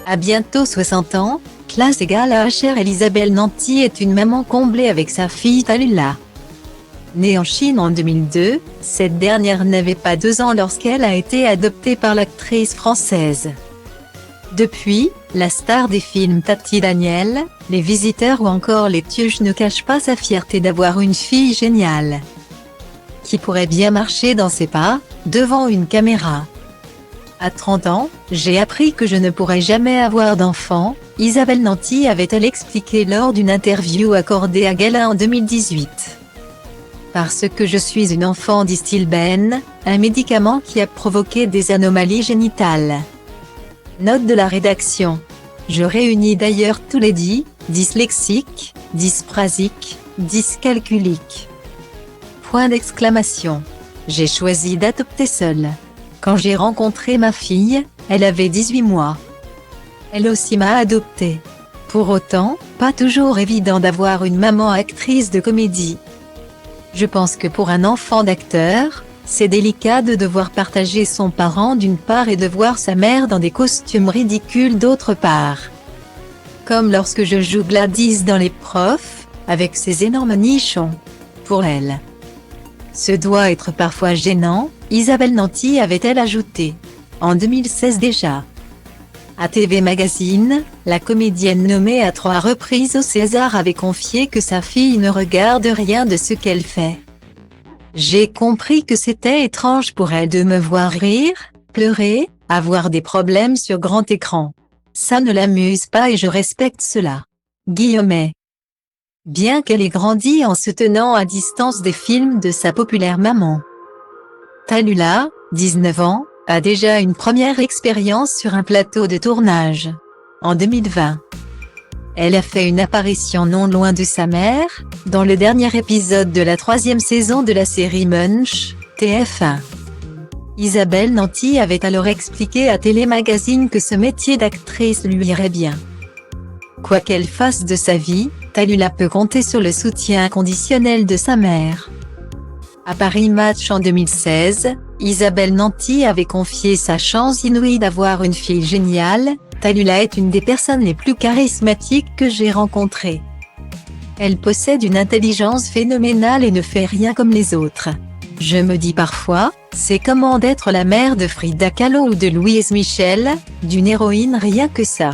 À bientôt 60 ans, classe égale à HR, Isabelle Nanty est une maman comblée avec sa fille Tallulah. Née en Chine en 2002, cette dernière n'avait pas 2 ans lorsqu'elle a été adoptée par l'actrice française. Depuis, la star des films Tati Daniel, Les Visiteurs ou encore Les Tuches ne cache pas sa fierté d'avoir une fille géniale, qui pourrait bien marcher dans ses pas, devant une caméra. À 30 ans, j'ai appris que je ne pourrais jamais avoir d'enfant, Isabelle Nanty avait-elle expliqué lors d'une interview accordée à Gala en 2018. Parce que je suis une enfant d'Istilben, un médicament qui a provoqué des anomalies génitales. Note de la rédaction. Je réunis d'ailleurs tous les dyslexiques, dysprasiques, dyscalculiques. Point d'exclamation. J'ai choisi d'adopter seule. Quand j'ai rencontré ma fille, elle avait 18 mois. Elle aussi m'a adoptée. Pour autant, pas toujours évident d'avoir une maman actrice de comédie. Je pense que pour un enfant d'acteur, c'est délicat de devoir partager son parent d'une part et de voir sa mère dans des costumes ridicules d'autre part. Comme lorsque je joue Gladys dans Les Profs, avec ses énormes nichons. Pour elle, ce doit être parfois gênant, Isabelle Nanty avait-elle ajouté. En 2016 déjà. À TV Magazine, la comédienne nommée à 3 reprises au César avait confié que sa fille ne regarde rien de ce qu'elle fait. J'ai compris que c'était étrange pour elle de me voir rire, pleurer, avoir des problèmes sur grand écran. Ça ne l'amuse pas et je respecte cela. Guillemets. Bien qu'elle ait grandi en se tenant à distance des films de sa populaire maman. Tallulah, 19 ans, a déjà une première expérience sur un plateau de tournage. En 2020. Elle a fait une apparition non loin de sa mère, dans le dernier épisode de la 3e saison de la série Munch, TF1. Isabelle Nanty avait alors expliqué à Télémagazine que ce métier d'actrice lui irait bien. Quoi qu'elle fasse de sa vie, Tallulah peut compter sur le soutien inconditionnel de sa mère. À Paris Match en 2016, Isabelle Nanty avait confié sa chance inouïe d'avoir une fille géniale. Tallulah est une des personnes les plus charismatiques que j'ai rencontrées. Elle possède une intelligence phénoménale et ne fait rien comme les autres. Je me dis parfois, c'est comment d'être la mère de Frida Kahlo ou de Louise Michel, d'une héroïne rien que ça.